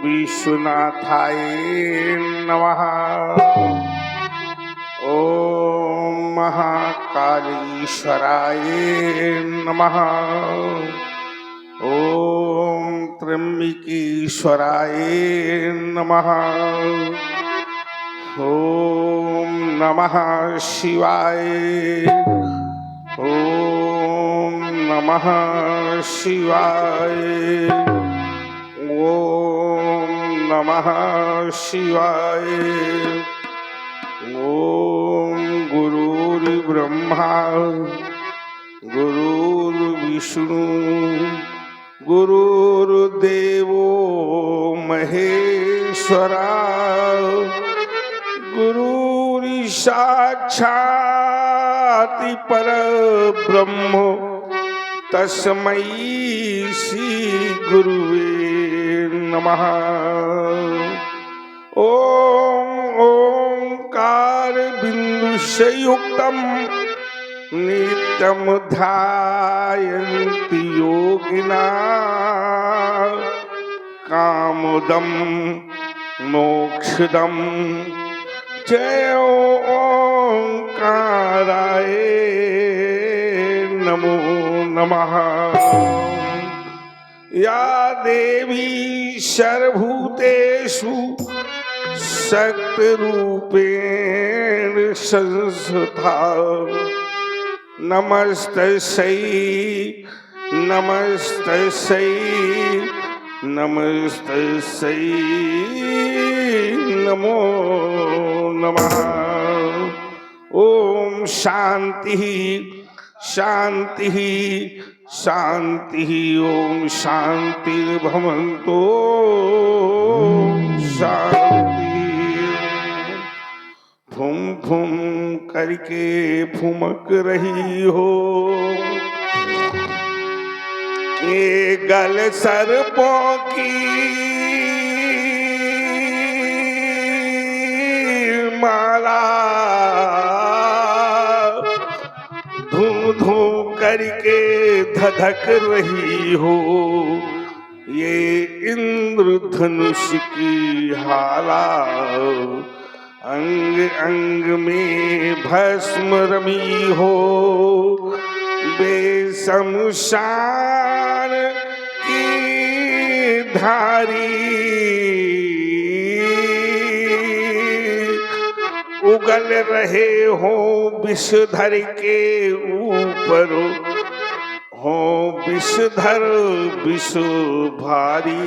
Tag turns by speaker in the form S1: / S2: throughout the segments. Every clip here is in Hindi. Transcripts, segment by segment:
S1: विश्वनाथाय नमः। ओम महाकालीश्वराय नमः। ओम त्र्यंबकेश्वराय नमः। ओम नमः शिवाय। ओम नमः शिवाय। ओम नमः शिवाय। ओम गुरुर्ब्रह्मा गुरुर्विष्णु गुरुर्देवो महेश्वरा गुरुर्साक्षात् परब्रह्म तस्मै श्री गुरुवे नमः। ओम ओंकार बिंदुस्य युक्तम नित्यं ध्यायन्ति योगिना कामदं मोक्षदं जय ओंकाराय नमो नमः। या देवी सर्वभूतेषु शक्तिरूपेण संस्थिता नमस्तस्यै नमस्तस्यै नमस्तस्यै नमो नमः। ओम शांति शांति शांति। ओम शांतिर्भवन्तु शांति। फुम फुम करके फुमक रही हो ये गल सर्पों की माला धू धू करके धधक रही हो ये इंद्रधनुष की हाला अंग अंग में भस्म रमी हो बेशमशान की धारी उगल रहे हो विषधर के ऊपर हो विषधर विष भारी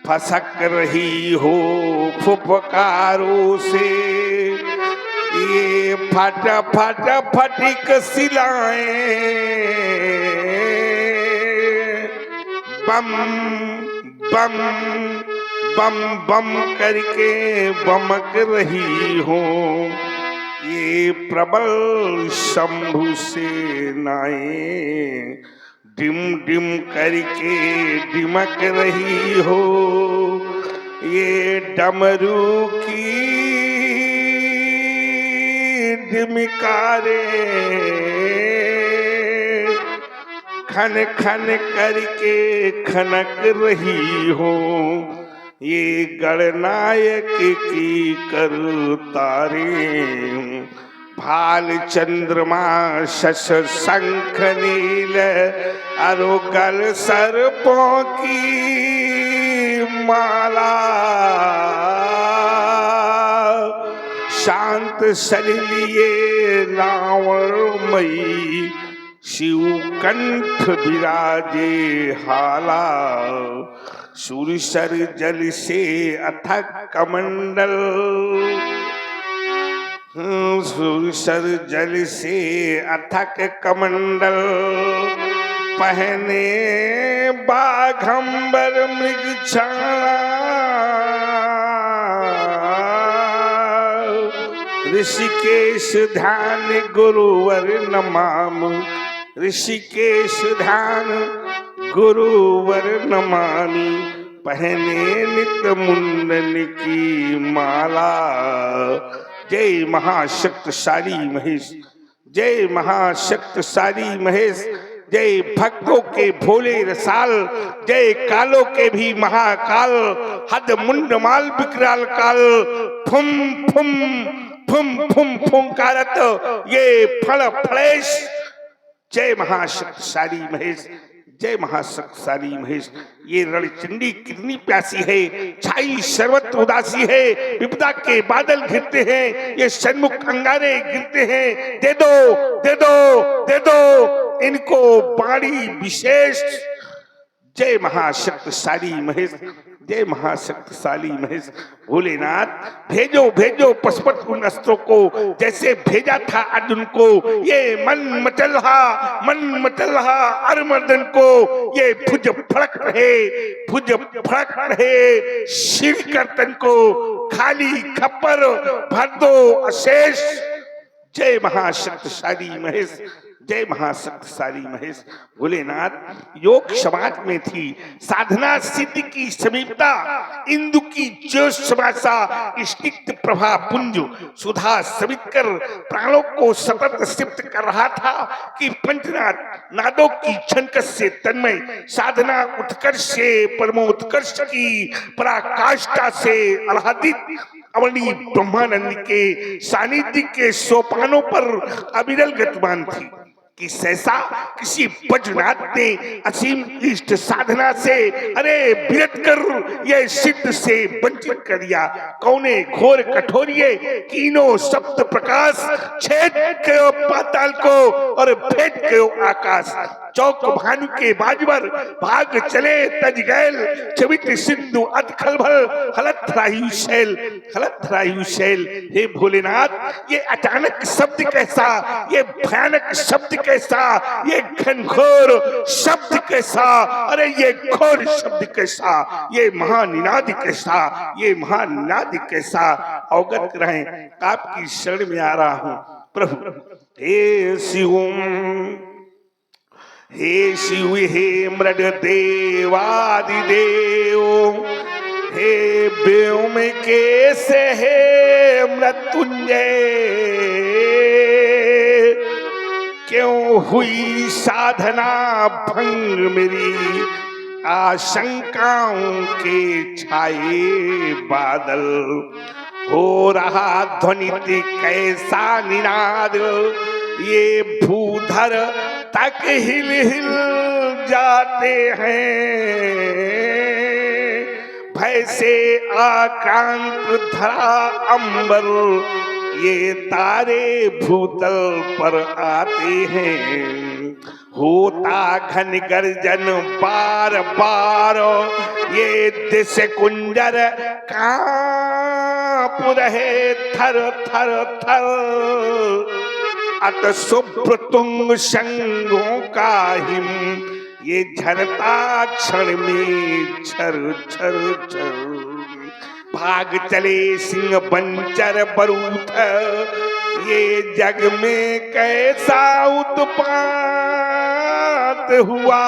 S1: फसक रही हो फुफकारों से ये फट फट फटिक सिलाएं बम बम बम बम करके बमक रही हो ये प्रबल शंभु सेनाएं डिम डिम करके डिमक रही हो ये डमरू की डिमकारे खन खन करके खनक रही हो ये गणनायक की करतारे भाल चंद्रमा शश शंख नील अरुगल सर्पों की माला शांत सलिलिए रावणमयी शिव कंठ विराजे हाला सुरसर जल से अथक कमंडल सुरसर जल से अथक कमंडल पहने बाघंबर मृगछाला ऋषिकेश ध्यान गुरुवर नमाम ऋषिकेश ध्यान गुरुवर नमामि पहने नित्य मुंडन की माला। जय महाशक्तिशाली महेश जय महाशक्तिशाली महेश जय भक्तों के भोले रसाल, जय कालों के भी महाकाल, हद मुंड माल विकराल काल, फुम फुम फुम फुम फुंकारत ये फल फलेश। जय महाशक्तिशाली महेश, जय महाशक्तिशाली महेश। ये रणचंडी कितनी प्यासी है, छाई सर्वत्र उदासी है, विपदा के बादल घिरते हैं, ये सन्मुख अंगारे गिरते हैं। दे दो दे दो दे दो इनको बाणी विशेष। जय महाशक्तिशाली महेश, जय महाशक्तिशाली महेश। भोलेनाथ भेजो भेजो पशुपत उन अस्त्रों को, जैसे भेजा था अर्जुन को। ये मन मचल रहा अरमर्दन को, ये फुज फड़क रहे शिव कर्तन को, खाली खप्पर भर दो अशेष। जय महाशक्तिशाली महेश, जय महाशक्तिशाली महेश। भोलेनाथ योग समाज में थी साधना सिद्धि की समीपता, इंदु की जोश समासा स्निग्ध प्रभा पुंज सुधा समित कर प्राणों को सतत सिप्त कर रहा था कि पंचनाद नादों की छनकस से तन्मय साधना उत्कर्ष से परमोत्कर्ष की पराकाष्ठा से आह्लादित अवनी ब्रह्मानंद के सानिध्य के सोपानों पर अविरल गतिमान थी कि सहसा किसी बजनाथ ने असीम इष्ट साधना से अरे विरत कर ये सिद्ध से वंचित कर दिया। कौने घोर कठोरिये कीनो सप्त प्रकाश, छेद कयो पाताल को और भेद कयो आकाश। चौक भानु के बाजवर भाग चले तज गैल, चवित सिंधु अत खलबल हलत रायु शैल। हे भोलेनाथ ये अचानक शब्द कैसा, ये भयानक शब्द कैसा, ये घनघोर शब्द कैसा, अरे ये घोर शब्द कैसा, ये महानिनाद कैसा, ये महानिनाद कैसा। अवगत रहे आपकी शरण में आ रहा हूं प्रभु। हे शिव हे मृड देवादिदेव, हे व्योम केश हे मृत्युंजय। क्यों हुई साधना भंग मेरी, आशंकाओं के छाए बादल। हो रहा ध्वनित कैसा निनाद, ये भूधर तक हिल हिल जाते हैं। भय से आक्रांत धरा अंबर, ये तारे भूतल पर आते हैं। होता घन गर्जन बार बार, ये दिश कुंजर कांप रहे थर थर थर। अत शुभ्र तुंग शंघों का हिम, ये झरता क्षण में छर छर छर। भाग चले सिंह बंचर बरूथ, ये जग में कैसा उत्पात हुआ।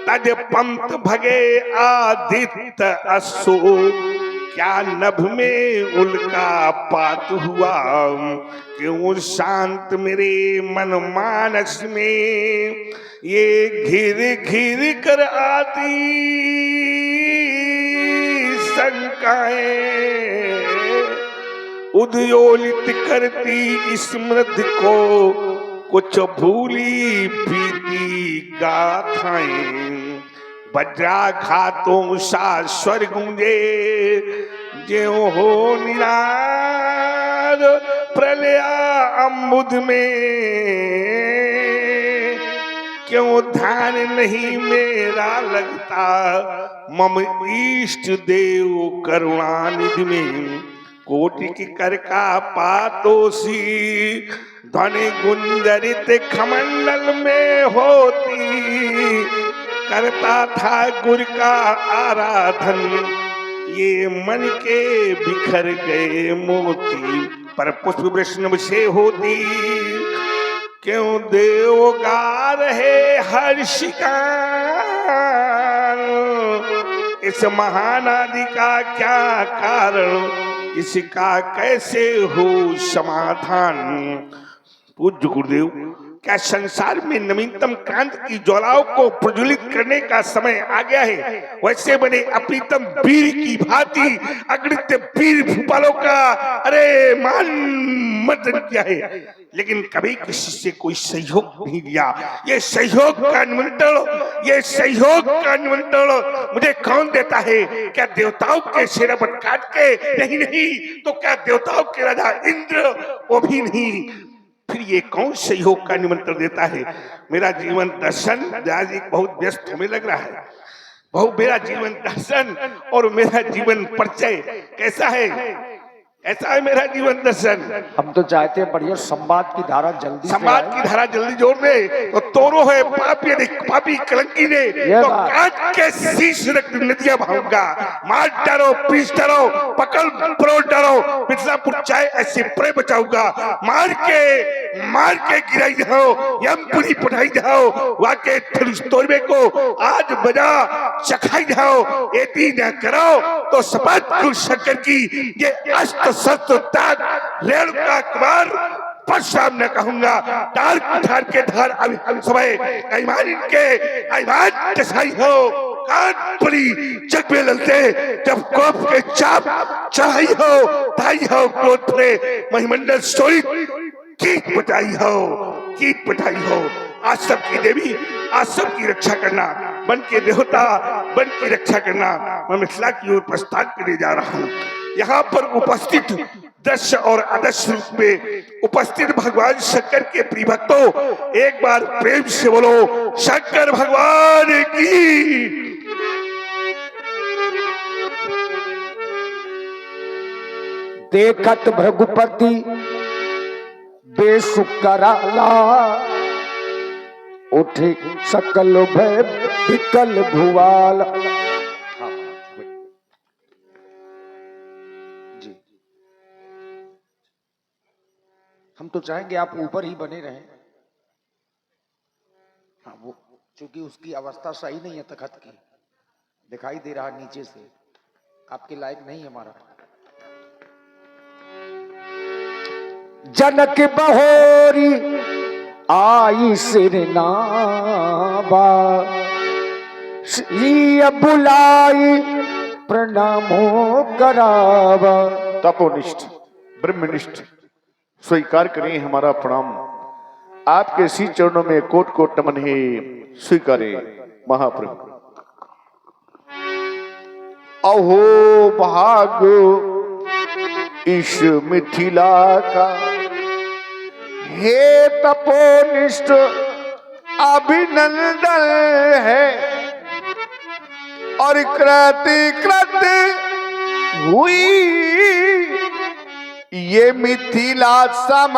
S1: तज पंत भगे आदित्य अश्व, क्या नभ में उल्का पात हुआ। क्यों शांत मेरे मन मानस में, ये घिर घिर कर आती शंकाएं। उद्योलित करती स्मृति को कुछ भूली बीती गाथाएं। वज्राघातों सा स्वर गूंजे, ज्यों हो निनाद प्रलय अम्बुद में। क्यों ध्यान नहीं मेरा लगता, मम इष्ट देव करुणानिधि में। कोटि की कर का पातोसी, ध्वनि गुंजरित खमंडल में होती। करता था गुर का आराधन, ये मन के बिखर गए मोती। पर पुष्प वृषण से होती, क्यों देव गा रहे हर्ष गान। इस महानादि का क्या कारण, इसका कैसे हो समाधान। पूज्य गुरुदेव क्या संसार में नवीनतम क्रांति की ज्वालाओं को प्रज्वलित करने का समय आ गया है? वैसे मैंने अप्रीतम वीर की भांति अगणित वीर भूपालों का अरे मान मर्दन किया है, लेकिन कभी किसी से कोई सहयोग नहीं दिया। ये सहयोग का निमंत्रण, ये सहयोग का निमंत्रण मुझे कौन देता है? क्या देवताओं के सिरपट काट के? नहीं नहीं, तो क्या देवताओं के राजा इंद्र? वो भी नहीं। फिर ये कौन सहयोग का निमंत्रण देता है? मेरा जीवन दर्शन आज एक बहुत व्यस्त होने लग रहा है। मेरा जीवन दर्शन और मेरा जीवन परिचय कैसा है? ऐसा है मेरा जीवन दर्शन।
S2: हम तो चाहते हैं बढ़िया संवाद की धारा जल्दी
S1: जोड़ दे। तो तोरो है पापी कलंकी ने तो काट के शीश रख नदियां बहाऊंगा। मार डालो, पीस डालो, पकड़ परोड़ डालो, मिर्जापुर चाय ऐसे प्रे बचाऊंगा। मार के गिराई जाओ, यमपुरी पढ़ाई जाओ, वाके तोड़वे को आज बजा चखाई जाओ। एती न करो तो सपत कुल शक्कर की ये अस्त शस्त्र ताक रेल का कुमार पर सामने कहूंगा। तार कुठार के धार अभी समय ईमान इनके ईमान कसाई हो। कान पड़ी जग में ललते जब कोप के चाप चढ़ाई हो, ताई हो क्रोध फरे महिमंडल सोई कीट बटाई हो। आज सबकी देवी, आज सबकी रक्षा करना, बन के देवता, बन की रक्षा करना। मैं मिथिला की ओर प्रस्थान करने जा रहा हूँ। यहाँ पर उपस्थित दृश्य और आदर्श रूप में उपस्थित भगवान शंकर के प्रिय भक्तों, एक बार प्रेम से बोलो शंकर भगवान की।
S2: देखत भृगुपति बेसुख कराला, उठे सकल भय विकल भुवाल। जी, हम तो चाहेंगे आप ऊपर ही बने रहें। हाँ, वो चूंकि उसकी अवस्था सही नहीं है तखत की, दिखाई दे रहा नीचे से, आपके लायक नहीं है हमारा। जनक बहोरी आई सिरनावा, श्री बुलाई प्रणामो करावा।
S3: तपोनिष्ठ ब्रह्मनिष्ठ स्वीकार करें हमारा प्रणाम। आपके श्री चरणों में कोट कोट नमन है, स्वीकारें महाप्रभु। अहो भाग इस मिथिला का, हे तपोनिष्ठ अभिनंदन है। और कृत हुई ये मिथिला समाज,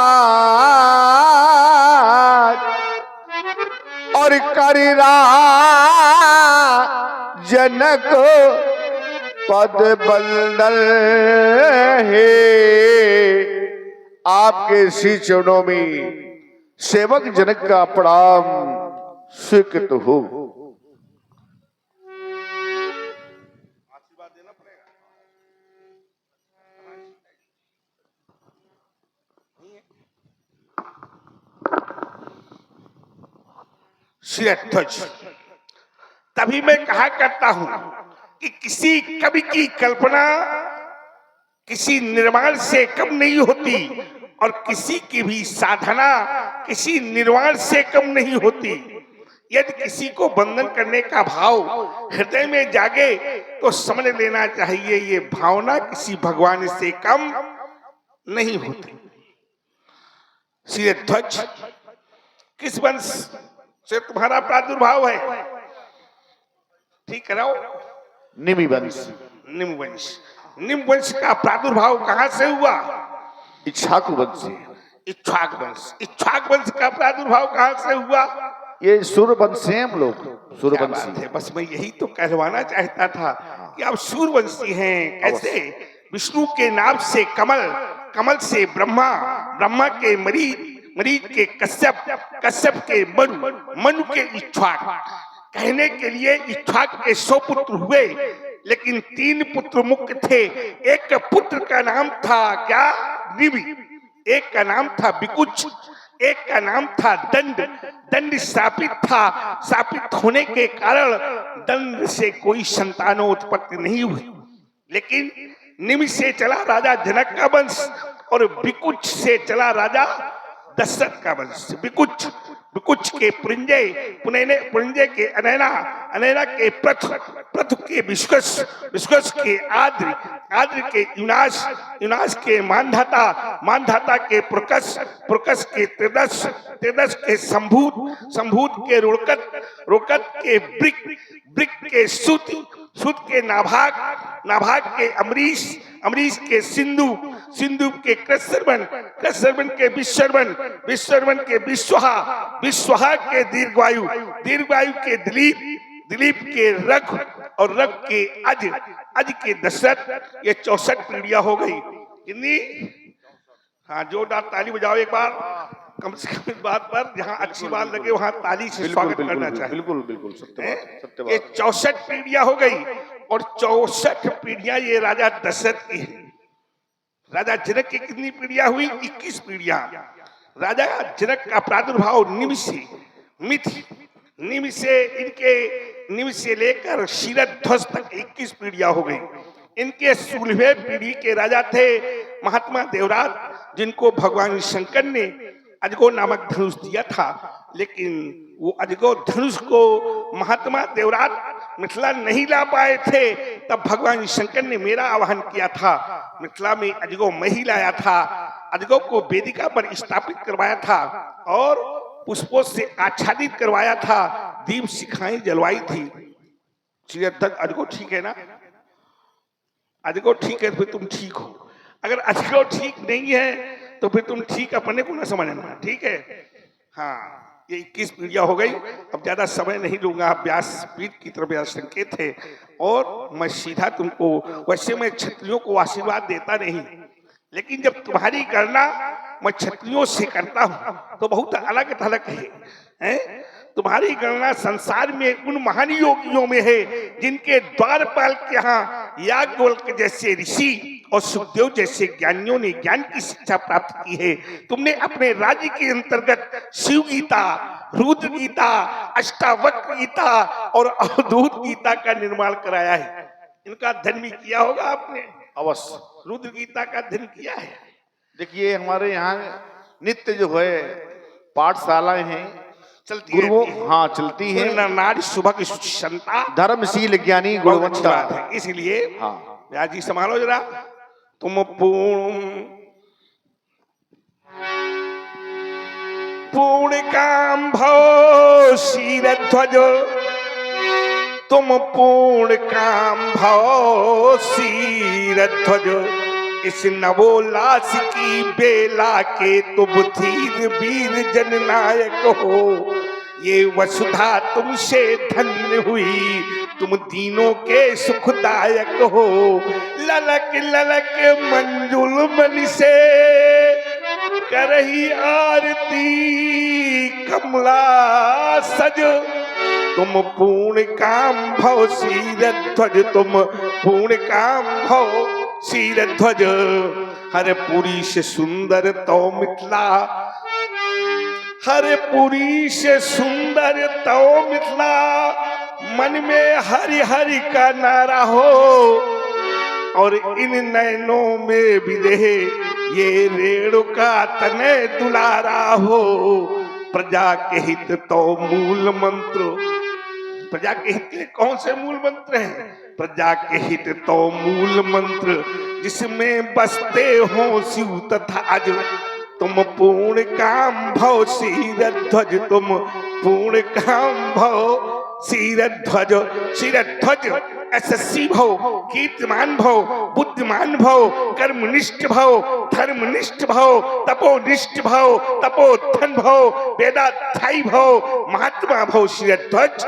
S3: और करिरा जनक पद बंदन है। आपके श्री चरणों में सेवक जनक का प्रणाम स्वीकृत हो। आशीर्वाद देना पड़ेगा।
S1: शिरध्वज, तभी मैं कहा करता हूं कि किसी कवि की कल्पना किसी निर्माण से कम नहीं होती, और किसी की भी साधना किसी निर्वाण से कम नहीं होती। यदि किसी को बंधन करने का भाव हृदय में जागे तो समझ लेना चाहिए ये भावना किसी भगवान से कम नहीं होती। शिरध्वज, किस वंश से तुम्हारा प्रादुर्भाव है? ठीक कराओ।
S3: निमिवंश।
S1: निमवंश। निमवंश का प्रादुर्भाव कहां से हुआ?
S3: इक्ष्वाकु वंश से।
S1: इक्ष्वाक वंश। इक्ष्वाक वंश का प्रादुर्भाव कहां से हुआ?
S3: ये सूर्यवंश से हम लोग सूर्यवंशी
S1: है। बस मैं यही तो कहलवाना चाहता था कि आप सूर्यवंशी हैं। कैसे? विष्णु के नाम से कमल, कमल से ब्रह्मा, ब्रह्मा के मरीज, मरीज के कश्यप, कश्यप के मनु, मनु के इक्ष्वाक। कहने के लिए इक्ष्वाक के 100 पुत्र हुए, लेकिन 3 पुत्र मुख्य थे। एक पुत्र का नाम था क्या? निमि। एक का नाम था विकुच, एक का नाम था दंड। दंड शापित था, शापित होने के कारण दंड से कोई संतानोत्पत्ति नहीं हुई। लेकिन निमि से चला राजा जनक का वंश और विकुच से चला राजा दशरथ का वंश। विकुच, विकुच के पुरंजय, पुरंजय के अनैना, अनैना के प्रथ, प्रथ के विश्वस, विश्वस के आद्र, आद्र के युनाश, युनाश के मानधाता, मानधाता के प्रकस, प्रकस के त्रिदश, त्रिदश के संभूत, संभूत के रुड़कत, रुड़कत के ब्रिक, ब्रिक के सुत, सुत के नाभाग, नाभाग के अमरीश, अमरीश के सिंधु, सिंधु के कृष्णवन, कृष्णवन के विश्ववन, विश्ववन के विश्वहा, विश्वहा के दीर्घवायु, दीर्घवायु के दिलीप, दिलीप के रघु और रघु के अज, अज के दशरथ। ये 64 पीढ़ियां हो गई। कितनी? हाँ, जोरदार ताली बजाओ एक बार, कम से कम इस बात पर जहाँ अच्छी बात लगे वहां ताली से स्वागत करना चाहिए।
S3: बिल्कुल बिल्कुल सत्य बात, सत्य बात।
S1: ये 64 पीढ़ियां हो गई और 64 पीढ़ियां ये राजा दशरथ की है। राजा जनक की कितनी पीढ़ियां हुई? 21 पीढ़ियां। राजा जनक का प्रादुर्भाव निमि से, मिथि, निमि से इनके, निमि से लेकर क्षीरध्वज तक 21 पीढ़ियां हो गई। इनके 16वें पीढ़ी के राजा थे महात्मा देवरात, जिनको भगवान शंकर ने अजगो नामक धनुष दिया था। लेकिन वो अजगो धनुष को महात्मा देवरात मिथिला नहीं ला पाए थे। तब भगवान शंकर ने मेरा आह्वान किया था, मिथिला में अजगो मैं ही लाया था। अजगो को वेदिका पर स्थापित करवाया था और पुष्पों से आच्छादित करवाया था, दीप शिखाएं जलवाई थी। तक अजगो ठीक है ना? अजगो ठीक है, फिर तुम ठीक हो। अगर अजगो ठीक नहीं है तो फिर तुम ठीक अपने को ना समझना, ठीक है? हाँ, ये 21 पीढ़ियां हो गई। अब ज्यादा समय नहीं लूंगा, व्यास पीठ की तरफ संकेत है और मैं सीधा तुमको, वैसे मैं क्षत्रियों को आशीर्वाद देता नहीं, लेकिन जब तुम्हारी गणना मैं क्षत्रियों से करता हूं तो बहुत अलग थलग है। तुम्हारी गणना संसार में उन महान योगियों में है जिनके द्वारपाल के यहाँ याज्ञवल्क्य जैसे ऋषि और सुखदेव जैसे ज्ञानियों ने ज्ञान की शिक्षा प्राप्त की है। तुमने अपने राज्य के अंतर्गत शिव गीता, रुद्र गीता, अष्टावक्र गीता और अवधूत गीता का निर्माण कराया है। इनका अध्ययन भी किया होगा आपने
S3: अवश्य।
S1: रुद्र गीता का अध्ययन किया है।
S3: देखिए हमारे यहाँ नित्य जो है पाठशालाएं हैं,
S1: चलती
S3: गुरुओं,
S1: रहती है।
S3: हाँ चलती है।
S1: नारी सुबह की क्षमता,
S3: धर्मशील ज्ञानी
S1: बहुत अच्छी
S3: गुणवंता
S1: बात है। इसलिए
S3: हाँ
S1: व्यास जी संभालो जरा, तुम पूर्ण काम भव शीरध्वज, तुम पूर्ण काम भव शीरध्वज। इस नवोल्लास की बेला के तुम धीर वीर जननायक हो। ये वसुधा तुमसे धन्य हुई, तुम दीनों के सुखदायक हो। ललक ललक मंजुल मणि से करही आरती कमला सज। तुम पूर्ण काम भव शीरध्वज, तुम पूर्ण काम भव शीरध्वज। हर पुरी से सुंदर तो मिथिला, हर पुरी से सुंदर तो मिथिला। मन में हरि हरि का नारा हो और इन नैनों में विदेह ये रेणुका तने दुलारा हो। प्रजा के हित तो मूल मंत्र, प्रजा के हित के कौन से मूल मंत्र हैं? प्रजा के हित तो मूल मंत्र, जिसमें बसते हो शिव तथा अज। तुम पूर्ण काम भव शीरध्वज, तुम पूर्ण काम भव शीरध्वज। शीरध्वज यशस्वी भव, कीर्तिमान भव, बुद्धिमान भव, कर्मनिष्ठ भव, धर्मनिष्ठ भव, तपोनिष्ठ भव, तपोधन भव, वेदाध्यायी भव, महात्मा भव। शीरध्वज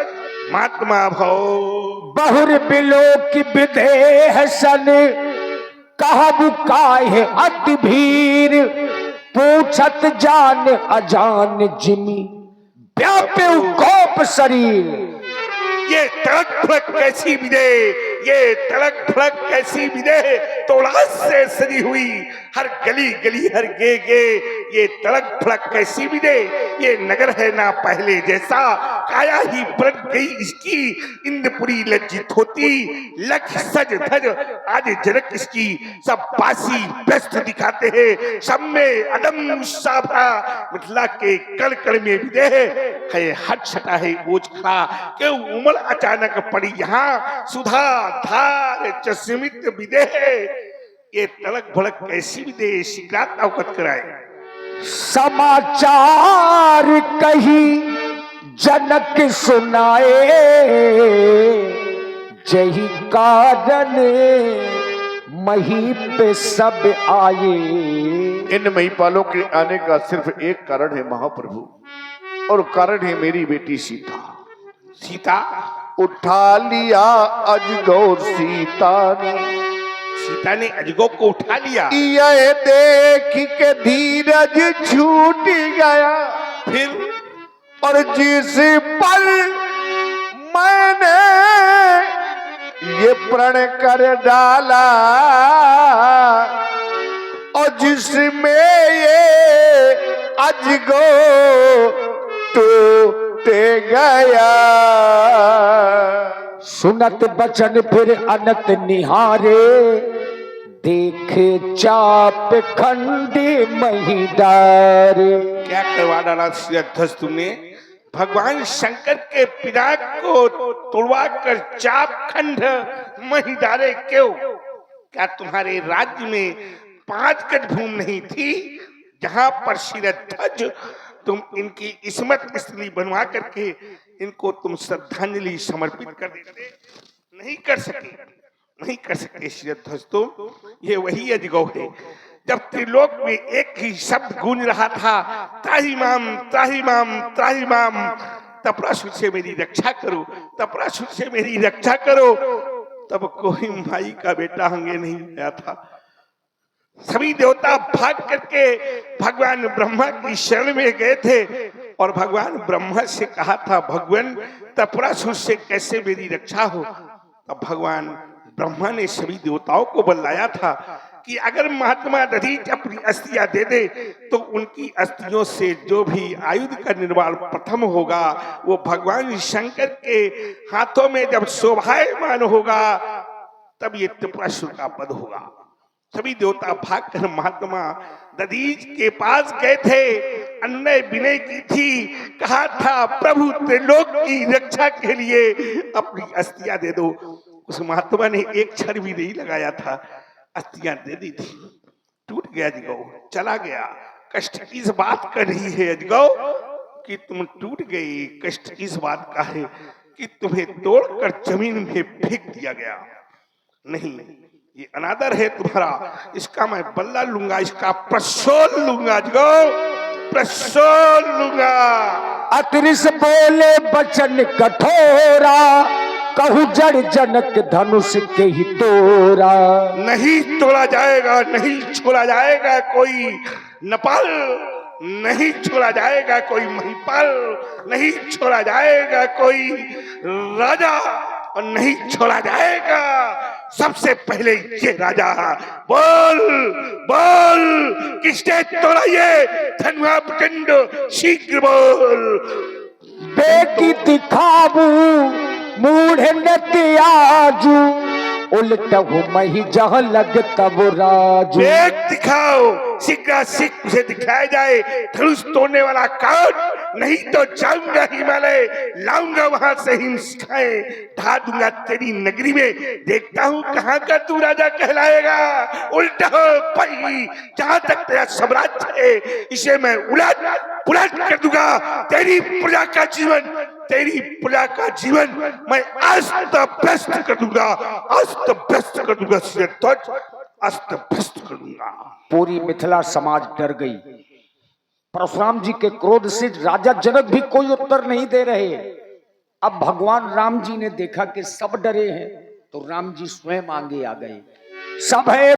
S1: महात्मा भव।
S2: बहुर बिलो की विदेह सन, कहब काहे अति भीर। पूछत जान अजान जिमी, व्यापे कोप शरीर।
S1: ये तड़क फड़क कैसी विदे, ये तड़क फड़क कैसी विदे। तोड़ा से सजी हुई हर गली गली हर गे गे ये तड़क फड़क कैसी भी दे, ये नगर है ना पहले जैसा, काया ही पलट गई इसकी, इंद्रपुरी लज्जित होती, लख सज धज आज जनक इसकी, सब बासी व्यस्त दिखाते हैं, सब में अदम उत्साह भरा, मिथिला के कण कण में विदेह है, हट छटा है बोझ खड़ा, क्यों उमड़ अचानक पड़ी यहाँ, सुधा धार चश्मित विदेह, ये तड़क भड़क कैसी विदेह, शिकायत अवगत कराए।
S4: समाचार कही जनक सुनाए, जही कारण मही पे सब आए।
S3: इन महिपालों के आने का सिर्फ एक कारण है महाप्रभु, और कारण है मेरी बेटी सीता।
S1: सीता
S3: उठा लिया अजगौर सीता ने,
S1: सीता ने अजगौ को उठा लिया,
S3: यह देख के धीरज छूट गया,
S1: फिर
S3: और जिस पल मैंने ये प्रण कर डाला, और जिसमें ये अजगो टूटे गया।
S4: सुनत बचन फिर अनत निहारे, देखे चाप खंडे महिदार।
S1: क्या करवा डाला श्रीध्वज तुमने, भगवान शंकर के पिनाक को तोड़वा कर चाप खंड महिदारे क्यों? क्या तुम्हारे राज्य में 5 गज भूमि नहीं थी जहां पर श्रीध्वज तुम इनकी इस्मत स्त्री बनवा करके इनको तुम श्रद्धांजलि समर्पित कर देते? नहीं कर सके, नहीं कर सके श्रीध्वज तुम। ये वही अजगौ है जब त्रिलोक में एक ही शब्द गूंज रहा था, त्राहि माम त्राहि माम त्राहि माम, तपरासुर से मेरी रक्षा करो, तपरासुर से मेरी रक्षा करो। तब कोई माई का बेटा आगे नहीं आया था। सभी देवता भाग करके भगवान ब्रह्मा की शरण में गए थे और भगवान ब्रह्मा से कहा था, भगवान तपरासुर से कैसे मेरी रक्षा हो। तब भगवान ब्रह्मा ने सभी देवताओं को बतलाया था कि अगर महात्मा दधीच अपनी अस्थियां दे दे तो उनकी अस्थियों से जो भी आयुध का निर्माण प्रथम होगा वो भगवान शंकर के हाथों में जब शोभायमान होगा तब ये त्रिपुरासुर का वध होगा। सभी देवता भागकर महात्मा दधीच के पास गए थे, अन्य विनय की थी, कहा था प्रभु त्रिलोक की रक्षा के लिए अपनी अस्थियां दे दो। उस महात्मा ने एक क्षण भी नहीं लगाया था, अस्थियां दे दी थी। टूट गया अजगौ, चला गया। कष्ट इस बात का नहीं है अजगौ कि तुम टूट गई, कष्ट इस बात का है कि तुम्हें तोड़कर जमीन में फेंक दिया गया। नहीं, ये अनादर है तुम्हारा, इसका मैं बदला लूंगा, इसका प्रशोल लूंगा अजगौ, प्रशोल लूंगा।
S4: अतरिस बोले बचन कठोरा, कहू जड़ जनक धनुष के ही तोरा।
S1: नहीं तोड़ा जाएगा, नहीं छोड़ा जाएगा कोई नपाल, नहीं छोड़ा जाएगा कोई महिपाल, नहीं छोड़ा जाएगा कोई राजा और नहीं छोड़ा जाएगा सबसे पहले ये राजा। बोल बोल किसने तोड़ा ये धनुआ प्रचंड, शीघ्र बोल।
S4: बेटी दिखाबू मूढ़ नतियाजू, उलटहु मही जहाँ लग तब राजू।
S1: बेग दिखाओ, शीघ्र शीघ्र उसे दिखाया जाए धनुष तोड़ने वाला कौन, नहीं तो जाऊंगा हिमालय, लाऊंगा वहां से हिंसाएं, ढा दूंगा तेरी नगरी में, देखता हूँ कहाँ का तू राजा कहलाएगा। उल्टा हो भाई, जहां तक तेरा साम्राज्य है इसे मैं उलट पुलट कर दूंगा। तेरी प्रजा का जीवन, तेरी प्रजा का जीवन मैं अस्त व्यस्त कर दूंगा, अस्त व्यस्त कर दूंगा, अस्त व्यस्त कर दूंगा।
S4: पूरी मिथिला समाज डर गई। परशुराम जी के क्रोध से राजा जनक भी कोई उत्तर नहीं दे रहे। अब भगवान राम जी ने देखा कि सब डरे हैं तो राम जी स्वयं आगे आ गए। सब है